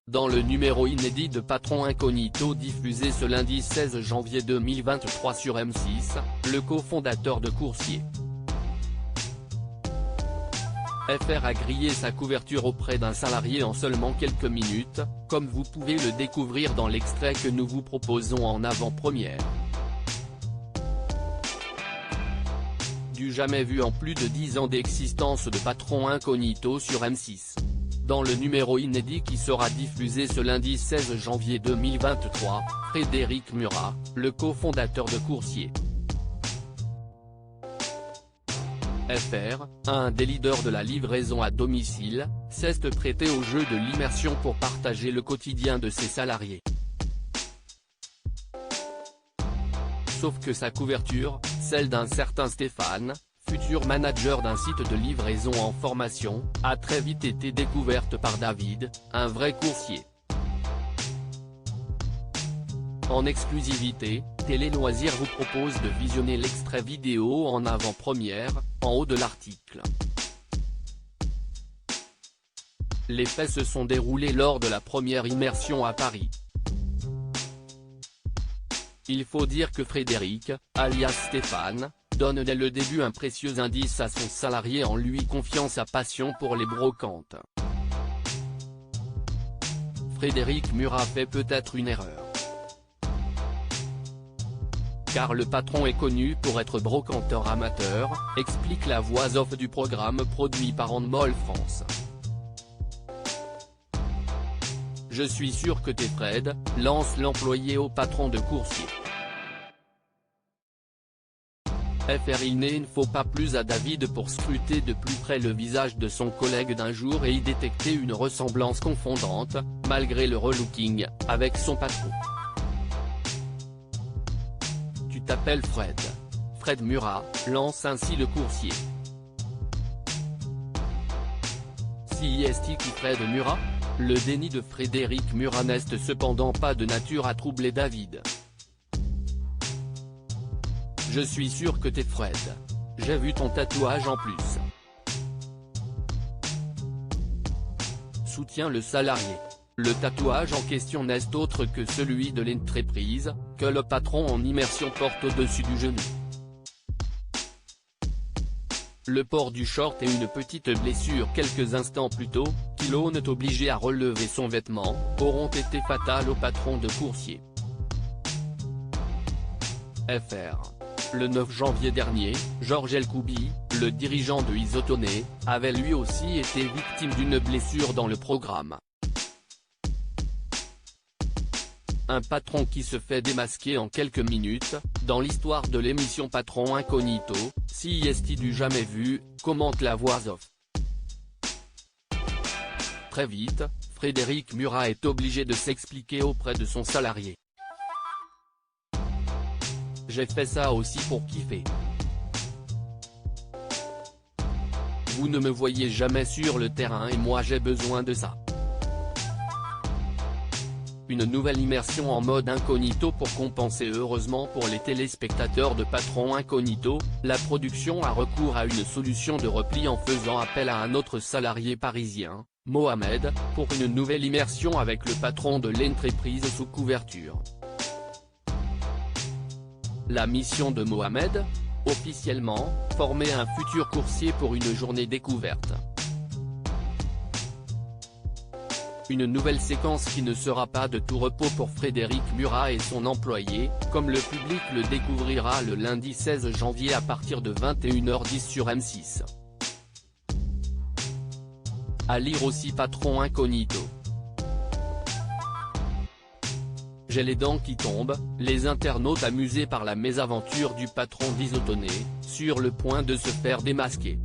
Dans le numéro inédit de Patron Incognito diffusé ce lundi 16 janvier 2023 sur M6, le cofondateur de Coursier FR a grillé sa couverture auprès d'un salarié en seulement quelques minutes, comme vous pouvez le découvrir dans l'extrait que nous vous proposons en avant-première. Du jamais vu en plus de 10 ans d'existence de Patron Incognito sur M6. Dans le numéro inédit qui sera diffusé ce lundi 16 janvier 2023, Frédéric Murat, le cofondateur de Coursier FR, un des leaders de la livraison à domicile, s'est prêté au jeu de l'immersion pour partager le quotidien de ses salariés. Sauf que sa couverture, celle d'un certain Stéphane, futur manager d'un site de livraison en formation, a très vite été découverte par David, un vrai coursier. En exclusivité, Télé Loisirs vous propose de visionner l'extrait vidéo en avant-première, en haut de l'article. Les faits se sont déroulés lors de la première immersion à Paris. Il faut dire que Frédéric, alias Stéphane, donne dès le début un précieux indice à son salarié en lui confiant sa passion pour les brocantes. Frédéric Murat fait peut-être une erreur. Car le patron est connu pour être brocanteur amateur, explique la voix off du programme produit par Handball France. Je suis sûr que t'es Fred, lance l'employé au patron de Coursier FR. Il ne faut pas plus à David pour scruter de plus près le visage de son collègue d'un jour et y détecter une ressemblance confondante, malgré le relooking, avec son patron. Tu t'appelles Fred. Fred Murat, lance ainsi le Coursier. CIST qui Fred Murat? Le déni de Frédéric Murat n'est cependant pas de nature à troubler David. Je suis sûr que t'es Fred. J'ai vu ton tatouage en plus. Soutient le salarié. Le tatouage en question n'est autre que celui de l'entreprise, que le patron en immersion porte au-dessus du genou. Le port du short et une petite blessure quelques instants plus tôt, qui l'ont obligé à relever son vêtement, auront été fatales au patron de Coursier FR. Le 9 janvier dernier, Georges Elkoubi, le dirigeant de Isotoné, avait lui aussi été victime d'une blessure dans le programme. Un patron qui se fait démasquer en quelques minutes, dans l'histoire de l'émission Patron Incognito, CIST du jamais vu, commente la voix off. Très vite, Frédéric Murat est obligé de s'expliquer auprès de son salarié. J'ai fait ça aussi pour kiffer. Vous ne me voyez jamais sur le terrain et moi j'ai besoin de ça. Une nouvelle immersion en mode incognito pour compenser. Heureusement pour les téléspectateurs de Patron Incognito, la production a recours à une solution de repli en faisant appel à un autre salarié parisien, Mohamed, pour une nouvelle immersion avec le patron de l'entreprise sous couverture. La mission de Mohamed? Officiellement, former un futur coursier pour une journée découverte. Une nouvelle séquence qui ne sera pas de tout repos pour Frédéric Murat et son employé, comme le public le découvrira le lundi 16 janvier à partir de 21h10 sur M6. À lire aussi Patron Incognito. J'ai les dents qui tombent, les internautes amusés par la mésaventure du patron d'Isotoné, sur le point de se faire démasquer.